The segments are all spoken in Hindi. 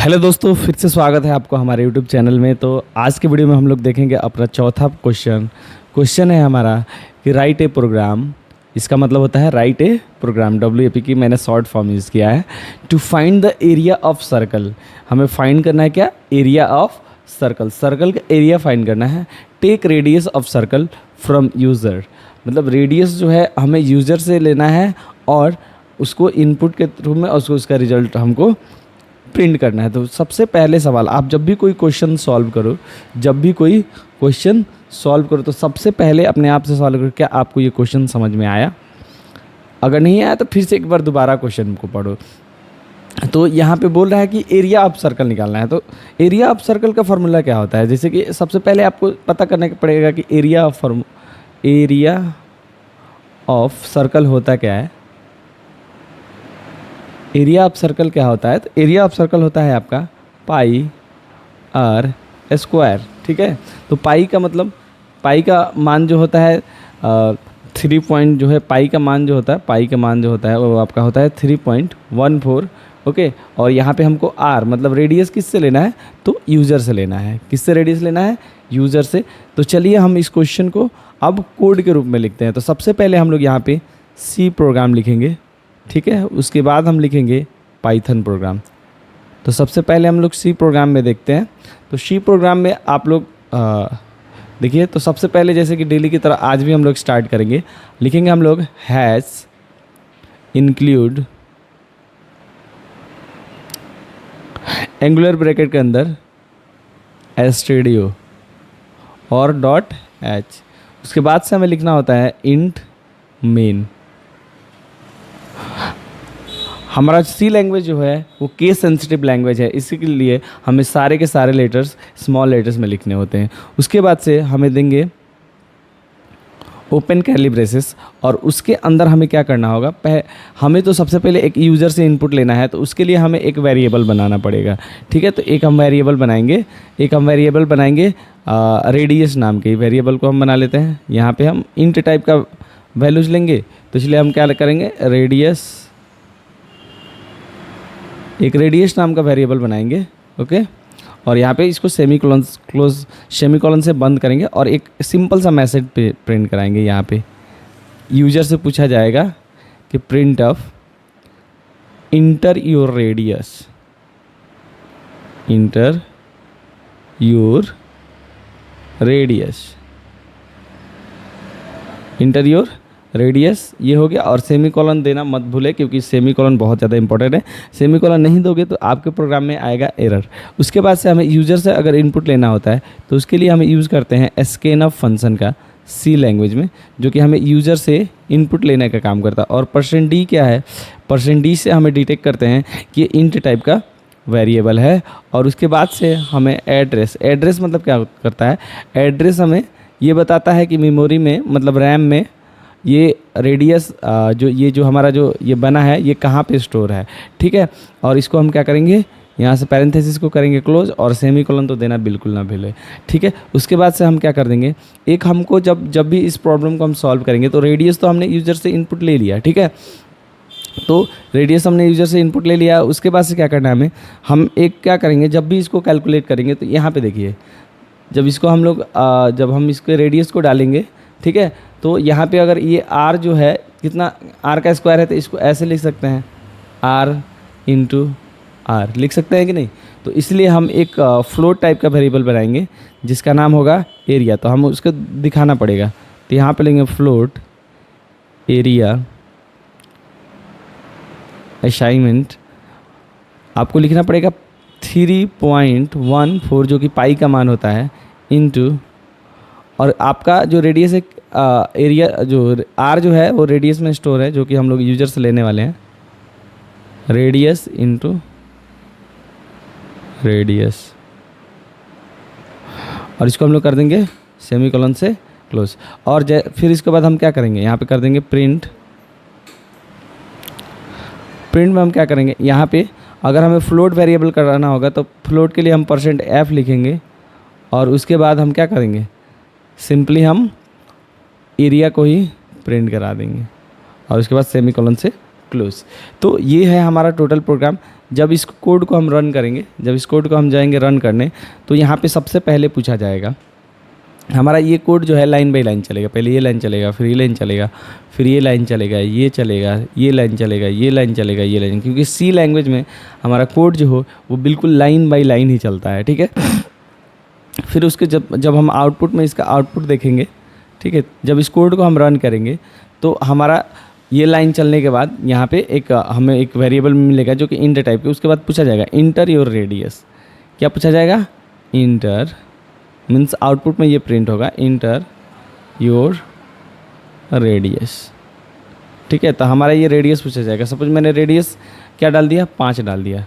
हेलो दोस्तों, फिर से स्वागत है आपको हमारे यूट्यूब चैनल में। तो आज के वीडियो में हम लोग देखेंगे अपना चौथा क्वेश्चन है हमारा कि राइट ए प्रोग्राम। इसका मतलब होता है राइट ए प्रोग्राम, WAP की मैंने शॉर्ट फॉर्म यूज़ किया है। To find the area of circle, हमें फाइंड करना है क्या? Area of circle. सर्कल का एरिया फाइंड करना है। Take radius of circle from user, मतलब रेडियस जो है हमें यूज़र से लेना है और उसको इनपुट के थ्रू में उसका रिजल्ट हमको प्रिंट करना है। तो सबसे पहले सवाल, आप जब भी कोई क्वेश्चन सॉल्व करो तो सबसे पहले अपने आप से सवाल करो, क्या आपको ये क्वेश्चन समझ में आया? अगर नहीं आया तो फिर से एक बार दोबारा क्वेश्चन को पढ़ो। तो यहाँ पे बोल रहा है कि एरिया ऑफ सर्कल निकालना है। तो एरिया ऑफ सर्कल का फॉर्मूला क्या होता है? जैसे कि सबसे पहले आपको पता करना पड़ेगा कि एरिया ऑफ सर्कल होता क्या है। एरिया ऑफ सर्कल क्या होता है? तो एरिया ऑफ सर्कल होता है आपका पाई आर स्क्वायर। ठीक है, तो पाई का मतलब, पाई का मान जो होता है 3 पॉइंट जो है, पाई का मान जो होता है वो आपका होता है 3.14। ओके, और यहाँ पे हमको आर मतलब रेडियस किससे लेना है? तो यूज़र से लेना है। किससे रेडियस लेना है? यूज़र से। तो चलिए हम इस क्वेश्चन को अब कोड के रूप में लिखते हैं। तो सबसे पहले हम लोग यहाँ पे सी प्रोग्राम लिखेंगे, ठीक है। उसके बाद हम लिखेंगे पाइथन प्रोग्राम। तो सबसे पहले हम लोग सी प्रोग्राम में देखते हैं। तो सी प्रोग्राम में आप लोग देखिए, तो सबसे पहले जैसे कि डेली की तरह आज भी हम लोग स्टार्ट करेंगे। लिखेंगे हम लोग हैश इंक्लूड एंगुलर ब्रैकेट के अंदर stdio और .h। उसके बाद से हमें लिखना होता है इंट मेन। हमारा सी लैंग्वेज जो है वो केस सेंसिटिव लैंग्वेज है, इसी के लिए हमें सारे के सारे लेटर्स स्मॉल लेटर्स में लिखने होते हैं। उसके बाद से हमें देंगे ओपन कर्ली ब्रेसेस, और उसके अंदर हमें क्या करना होगा? हमें तो सबसे पहले एक यूज़र से इनपुट लेना है, तो उसके लिए हमें एक वेरिएबल बनाना पड़ेगा। ठीक है, तो एक हम वेरिएबल बनाएंगे रेडियस नाम के वेरिएबल को हम बना लेते हैं। यहाँ पे हम इंट टाइप का वैल्यूज लेंगे, तो इसलिए हम क्या करेंगे? एक रेडियस नाम का वेरिएबल बनाएंगे। ओके, और यहाँ पे इसको सेमीकोलन से बंद करेंगे और एक सिंपल सा मैसेज पे प्रिंट कराएंगे। यहाँ पे यूजर से पूछा जाएगा कि print of inter your radius, ये हो गया। और सेमीकोलन देना मत भूले, क्योंकि सेमीकोलन बहुत ज़्यादा इंपॉर्टेंट है। सेमीकोलन नहीं दोगे तो आपके प्रोग्राम में आएगा एरर। उसके बाद से हमें यूज़र से अगर इनपुट लेना होता है तो उसके लिए हमें यूज़ करते हैं स्कैनफ फंक्शन का सी लैंग्वेज में, जो कि हमें यूज़र से इनपुट लेने का काम करता है। और %d क्या है? %d से हमें डिटेक्ट करते हैं कि ये इंट टाइप का वेरिएबल है। और उसके बाद से हमें एड्रेस मतलब क्या करता है? एड्रेस हमें ये बताता है कि मेमोरी में मतलब रैम में ये रेडियस जो हमारा जो ये बना है ये कहाँ पे स्टोर है। ठीक है, और इसको हम क्या करेंगे? यहाँ से पैरेंथेसिस को करेंगे क्लोज, और सेमीकोलन तो देना बिल्कुल ना भूलें। ठीक है, उसके बाद से हम क्या कर देंगे? एक हमको जब भी इस प्रॉब्लम को हम सॉल्व करेंगे तो रेडियस तो हमने यूज़र से इनपुट ले लिया। ठीक है, तो रेडियस हमने यूज़र से इनपुट ले लिया। उसके बाद से क्या करना है हमें? हम एक क्या करेंगे, जब भी इसको कैलकुलेट करेंगे तो यहाँ पे देखिए, जब इसको हम लोग जब हम इसके रेडियस को डालेंगे, ठीक है, तो यहाँ पे अगर ये r जो है कितना, r का स्क्वायर है, तो इसको ऐसे लिख सकते हैं r इंटू r लिख सकते हैं कि नहीं? तो इसलिए हम एक फ्लोट टाइप का वेरिएबल बनाएंगे जिसका नाम होगा एरिया। तो हम उसको दिखाना पड़ेगा, तो यहाँ पे लेंगे फ्लोट एरिया असाइनमेंट। आपको लिखना पड़ेगा 3.14 जो कि पाई का मान होता है, इंटू, और आपका जो रेडियस है एरिया जो आर जो है वो रेडियस में स्टोर है, जो कि हम लोग यूजर से लेने वाले हैं। रेडियस इंटू रेडियस, और इसको हम लोग कर देंगे सेमीकोलन से क्लोज। और फिर इसके बाद हम क्या करेंगे? यहाँ पे कर देंगे प्रिंट में हम क्या करेंगे? यहाँ पे अगर हमें फ्लोट वेरिएबल कराना होगा तो फ्लोट के लिए हम %f लिखेंगे, और उसके बाद हम क्या करेंगे? सिंपली हम एरिया को ही प्रिंट करा देंगे और उसके बाद सेमीकोलन से क्लोज। तो ये है हमारा टोटल प्रोग्राम। जब इस कोड को हम रन करेंगे, जब इस कोड को हम जाएंगे रन करने, तो यहाँ पे सबसे पहले पूछा जाएगा हमारा ये कोड जो है लाइन बाई लाइन चलेगा। पहले ये लाइन चलेगा, फिर ये लाइन चलेगा, फिर ये लाइन चलेगा, ये चलेगा, ये लाइन चलेगा, ये लाइन चलेगा, ये लाइन, क्योंकि सी लैंग्वेज में हमारा कोड जो हो वो बिल्कुल लाइन बाई लाइन ही चलता है, ठीक है। फिर उसके जब हम आउटपुट में इसका आउटपुट देखेंगे, ठीक है, जब इस कोड को हम रन करेंगे तो हमारा ये लाइन चलने के बाद यहाँ पे हमें एक वेरिएबल मिलेगा जो कि इंटर टाइप के। उसके बाद पूछा जाएगा इंटर योर रेडियस। क्या पूछा जाएगा? इंटर मीन्स आउटपुट में ये प्रिंट होगा इंटर योर रेडियस, ठीक है। तो हमारा ये रेडियस पूछा जाएगा। सपोज मैंने रेडियस क्या डाल दिया? 5 डाल दिया।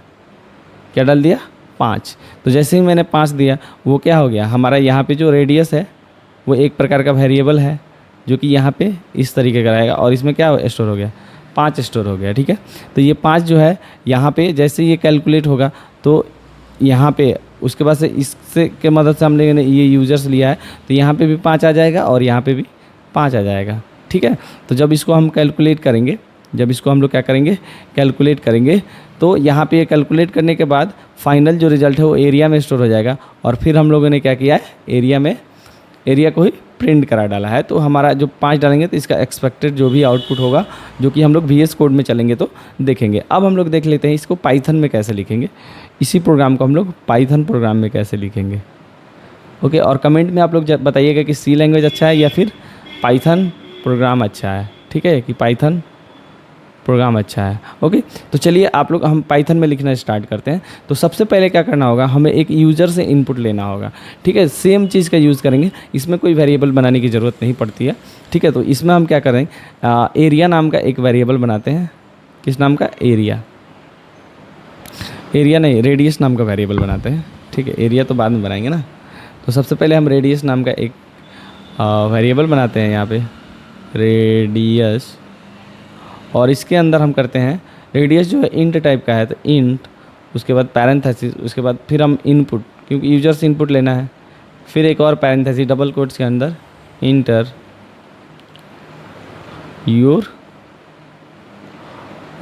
क्या डाल दिया? 5। तो जैसे ही मैंने 5 दिया वो क्या हो गया? हमारा यहाँ पे जो रेडियस है वो एक प्रकार का वेरिएबल है जो कि यहाँ पे इस तरीके का रहेगा और इसमें क्या स्टोर हो गया? 5 स्टोर हो गया, ठीक है। तो ये 5 जो है यहाँ पे जैसे ये कैलकुलेट होगा तो यहाँ पे उसके बाद से इससे के मदद से हमने ये यूजर्स लिया है तो यहाँ पे भी 5 आ जाएगा और यहाँ पे भी 5 आ जाएगा, ठीक है। तो जब इसको हम कैलकुलेट करेंगे, जब इसको हम लोग क्या करेंगे? कैलकुलेट करेंगे, तो यहाँ पे ये कैलकुलेट करने के बाद फाइनल जो रिजल्ट है वो एरिया में स्टोर हो जाएगा। और फिर हम लोगों ने क्या किया है? एरिया को ही प्रिंट करा डाला है। तो हमारा जो 5 डालेंगे तो इसका एक्सपेक्टेड जो भी आउटपुट होगा जो कि हम लोग VS कोड में चलेंगे तो देखेंगे। अब हम लोग देख लेते हैं इसको पाइथन में कैसे लिखेंगे। इसी प्रोग्राम को हम लोग पाइथन प्रोग्राम में कैसे लिखेंगे, ओके। और कमेंट में आप लोग बताइएगा कि सी लैंग्वेज अच्छा है या फिर पाइथन प्रोग्राम अच्छा है, ठीक है, कि पाइथन प्रोग्राम अच्छा है, ओके। तो चलिए आप लोग हम पाइथन में लिखना स्टार्ट करते हैं। तो सबसे पहले क्या करना होगा? हमें एक यूज़र से इनपुट लेना होगा, ठीक है। सेम चीज़ का यूज़ करेंगे, इसमें कोई वेरिएबल बनाने की ज़रूरत नहीं पड़ती है, ठीक है। तो इसमें हम क्या करें? एरिया नाम का एक वेरिएबल बनाते हैं। किस नाम का? एरिया नहीं, रेडियस नाम का वेरिएबल बनाते हैं, ठीक है। एरिया तो बाद में बनाएंगे ना। तो सबसे पहले हम रेडियस नाम का एक वेरिएबल बनाते हैं यहाँ पे, रेडियस। और इसके अंदर हम करते हैं, रेडियस जो है इंट टाइप का है तो इंट, उसके बाद पैरेंथेसिस, उसके बाद फिर हम इनपुट, क्योंकि यूजर से इनपुट लेना है, फिर एक और पैरेंथेसिस डबल कोट्स के अंदर इंटर योर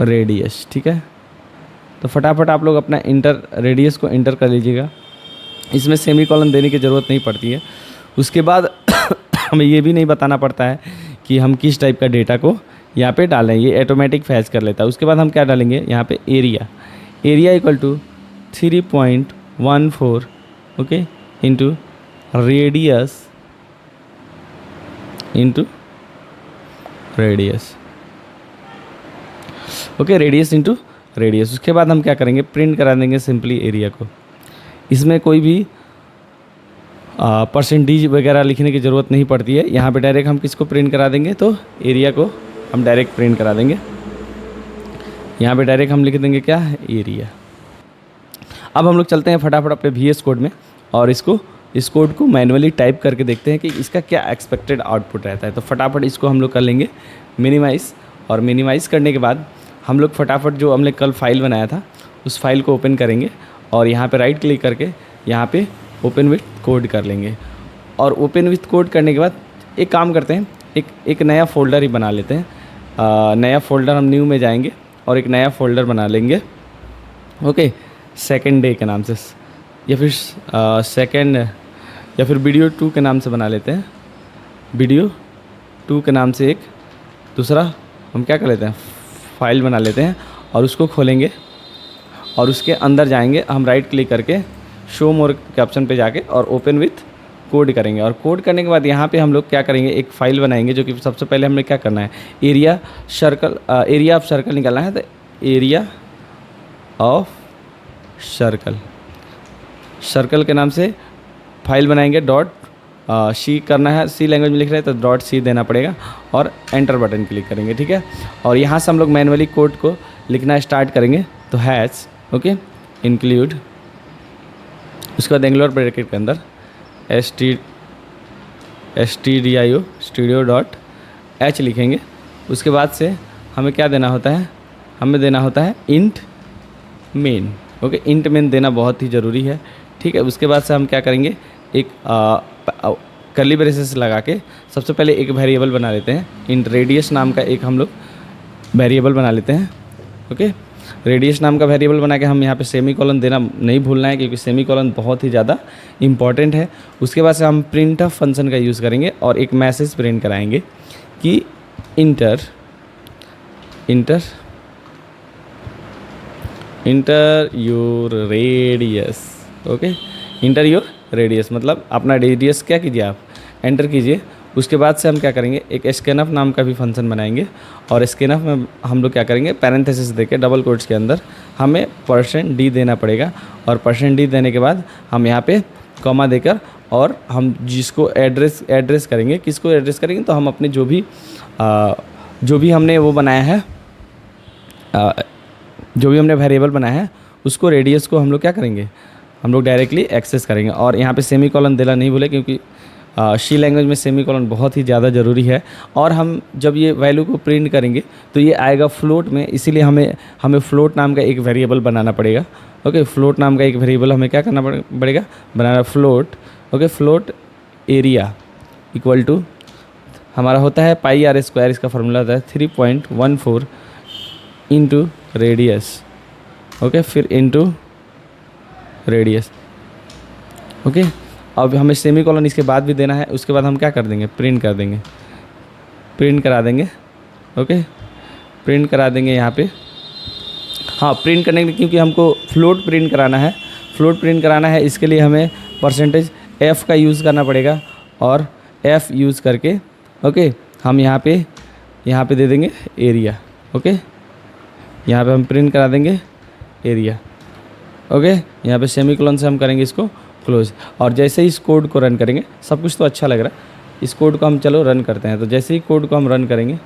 रेडियस, ठीक है। तो फटाफट आप लोग अपना इंटर रेडियस को इंटर कर लीजिएगा। इसमें सेमीकोलन देने की ज़रूरत नहीं पड़ती है। उसके बाद हमें ये भी नहीं बताना पड़ता है कि हम किस टाइप का डेटा को यहाँ पे डालें, ये ऑटोमेटिक फैच कर लेता है। उसके बाद हम क्या डालेंगे यहाँ पे? Area equal to 3.14, okay, into radius okay, radius into radius. उसके बाद हम क्या करेंगे? प्रिंट करा देंगे सिंपली एरिया को। इसमें कोई भी परसेंटेज वगैरह लिखने की ज़रूरत नहीं पड़ती है। यहाँ पे डायरेक्ट हम किसको प्रिंट करा देंगे? तो एरिया को हम डायरेक्ट प्रिंट करा देंगे। यहाँ पे डायरेक्ट हम लिख देंगे क्या? एरिया। अब हम लोग चलते हैं फटाफट अपने VS कोड में और इस कोड को मैन्युअली टाइप करके देखते हैं कि इसका क्या एक्सपेक्टेड आउटपुट रहता है। तो फटाफट इसको हम लोग कर लेंगे मिनिमाइज़। और मिनिमाइज़ करने के बाद हम लोग फटाफट जो हमने कल फाइल बनाया था उस फाइल को ओपन करेंगे और यहाँ पे राइट क्लिक करके यहाँ पे ओपन विथ कोड कर लेंगे। और ओपन विथ कोड करने के बाद एक काम करते हैं, एक नया फ़ोल्डर ही बना लेते हैं। नया फ़ोल्डर हम न्यू में जाएंगे और एक नया फ़ोल्डर बना लेंगे, ओके, सेकंड डे के नाम से, या फिर या फिर वीडियो 2 के नाम से बना लेते हैं। वीडियो 2 के नाम से एक दूसरा हम क्या कर लेते हैं? फाइल बना लेते हैं और उसको खोलेंगे और उसके अंदर जाएंगे हम राइट क्लिक करके शो मोर के ऑप्शन पे जाके और ओपन विथ कोड करेंगे। और कोड करने के बाद यहाँ पे हम लोग क्या करेंगे? एक फ़ाइल बनाएंगे जो कि सबसे पहले हमें क्या करना है? एरिया ऑफ सर्कल निकालना है। तो एरिया ऑफ सर्कल के नाम से फाइल बनाएंगे। डॉट सी करना है, सी लैंग्वेज में लिख रहे हैं तो डॉट सी देना पड़ेगा और एंटर बटन क्लिक करेंगे, ठीक है। और यहाँ से हम लोग मैनुअली कोड को लिखना स्टार्ट करेंगे। तो हैश, ओके, इंक्लूड, उसके बाद एंगुलर ब्रैकेट के अंदर stdio studio.h लिखेंगे। उसके बाद से हमें क्या देना होता है? हमें देना होता है int main, okay. Int main देना बहुत ही ज़रूरी है, ठीक है। उसके बाद से हम क्या करेंगे? एक कर्ली ब्रेसेस लगा के सबसे पहले एक वेरिएबल बना लेते हैं। इंट रेडियस नाम का एक हम लोग वेरिएबल बना लेते हैं, ओके। रेडियस नाम का वेरिएबल बना के हम यहाँ पे सेमी कॉलन देना नहीं भूलना है, क्योंकि सेमी कॉलन बहुत ही ज़्यादा इंपॉर्टेंट है। उसके बाद से हम प्रिंट ऑफ फंक्शन का यूज़ करेंगे और एक मैसेज प्रिंट कराएंगे कि inter your radius. Okay, inter your radius मतलब अपना रेडियस क्या कीजिए, आप एंटर कीजिए। उसके बाद से हम क्या करेंगे, एक स्कैनफ नाम का भी फंक्शन बनाएंगे और स्कैनफ में हम लोग क्या करेंगे, पैरेंथेसिस देके डबल कोट्स के अंदर हमें %d देना पड़ेगा और %d देने के बाद हम यहाँ पे कॉमा देकर और हम जिसको एड्रेस करेंगे, किसको एड्रेस करेंगे, तो हम अपने जो भी हमने वो बनाया है, जो भी हमने वेरिएबल बनाया है उसको रेडियस को हम लोग क्या करेंगे, हम लोग डायरेक्टली एक्सेस करेंगे। और यहाँ पे सेमी कॉलन देना नहीं भूले, क्योंकि सी लैंग्वेज में सेमी कॉलन बहुत ही ज़्यादा ज़रूरी है। और हम जब ये वैल्यू को प्रिंट करेंगे तो ये आएगा फ्लोट में, इसीलिए हमें फ्लोट नाम का एक वेरिएबल बनाना पड़ेगा। ओके, फ्लोट नाम का एक वेरिएबल हमें क्या करना पड़ेगा, बनाना float. Okay, float area equal to हमारा होता है πr², इसका फार्मूला होता है 3.14 इंटू रेडियस। ओके, फिर इंटू रेडियस। ओके, अब हमें सेमी कॉलन इसके बाद भी देना है। उसके बाद हम क्या कर देंगे, प्रिंट करा देंगे। ओके, प्रिंट करा देंगे यहाँ पे। हाँ, प्रिंट करने के लिए, क्योंकि हमको फ्लोट प्रिंट कराना है, इसके लिए हमें %f का यूज़ करना पड़ेगा और f यूज़ करके ओके हम यहाँ पे दे देंगे एरिया। ओके, यहाँ पे हम प्रिंट करा देंगे एरिया। ओके, यहाँ पे सेमी कॉलन से हम करेंगे इसको क्लोज। और जैसे ही इस कोड को रन करेंगे, सब कुछ तो अच्छा लग रहा है, इस कोड को हम चलो रन करते हैं। तो जैसे ही कोड को हम रन करेंगे,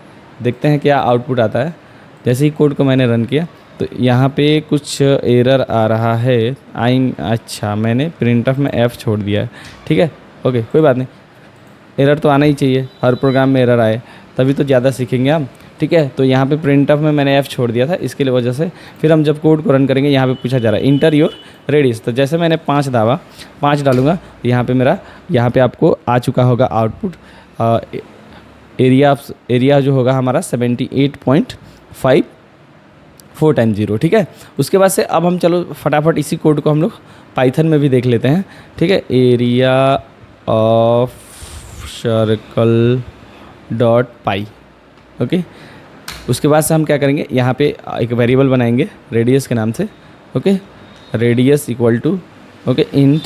देखते हैं क्या आउटपुट आता है। जैसे ही कोड को मैंने रन किया तो यहाँ पे कुछ एरर आ रहा है। अच्छा, मैंने प्रिंट ऑफ में f छोड़ दिया है। ठीक है, ओके, कोई बात नहीं, एरर तो आना ही चाहिए, हर प्रोग्राम में एरर आए तभी तो ज़्यादा सीखेंगे हम। ठीक है, तो यहाँ पे प्रिंट ऑफ में मैंने f छोड़ दिया था, इसके लिए वजह से फिर हम जब कोड को रन करेंगे, यहाँ पे पूछा जा रहा है इंटर योर रेडियस। तो जैसे मैंने 5 डालूंगा, यहाँ पे आपको आ चुका होगा आउटपुट। एरिया जो होगा हमारा 78.54 टाइम 0। ठीक है, उसके बाद से अब हम चलो फटाफट इसी कोड को हम लोग पाइथन में भी देख लेते हैं। ठीक है, area of circle dot pi. Okay, उसके बाद से हम क्या करेंगे, यहाँ पे एक वेरिएबल बनाएंगे रेडियस के नाम से। Okay, radius equal to okay int,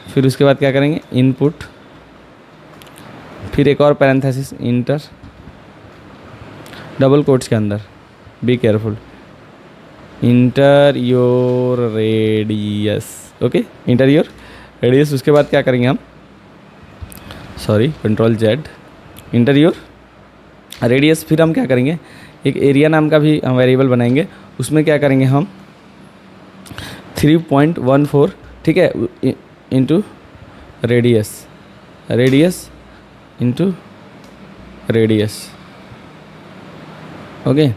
फिर उसके बाद क्या करेंगे, इनपुट, फिर एक और पैरेंथेसिस इंटर डबल कोट्स के अंदर, be careful, inter your radius. Okay, inter your radius. उसके बाद क्या करेंगे हम, Ctrl+Z, इंटर योर रेडियस। फिर हम क्या करेंगे, एक एरिया नाम का भी हम वेरिएबल बनाएंगे, उसमें क्या करेंगे हम 3.14 ठीक है into radius into radius. Okay,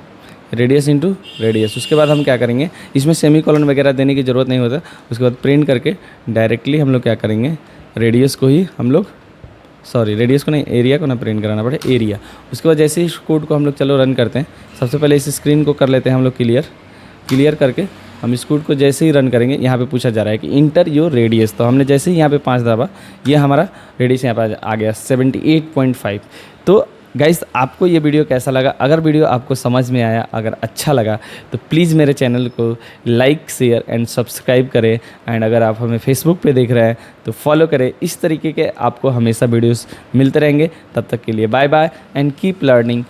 radius into radius. उसके बाद हम क्या करेंगे, इसमें सेमी कॉलन वगैरह देने की ज़रूरत नहीं होता। उसके बाद प्रिंट करके डायरेक्टली हम लोग क्या करेंगे, रेडियस को ही हम लोग रेडियस को नहीं, एरिया को ना प्रिंट कराना पड़े, एरिया। उसके बाद जैसे ही इस कोड को हम लोग चलो रन करते हैं, सबसे पहले इस स्क्रीन को कर लेते हैं हम लोग क्लियर करके हम इस कोड को जैसे ही रन करेंगे, यहाँ पे पूछा जा रहा है कि इंटर योर रेडियस। तो हमने जैसे ही यहाँ पे 5 दबा, ये हमारा रेडियस यहाँ पे आ गया 78.5। तो गाइस, आपको ये वीडियो कैसा लगा? अगर वीडियो आपको समझ में आया, अगर अच्छा लगा तो प्लीज़ मेरे चैनल को लाइक, शेयर एंड सब्सक्राइब करें। एंड अगर आप हमें फेसबुक पे देख रहे हैं तो फॉलो करें। इस तरीके के आपको हमेशा वीडियोस मिलते रहेंगे। तब तक के लिए bye bye and keep learning.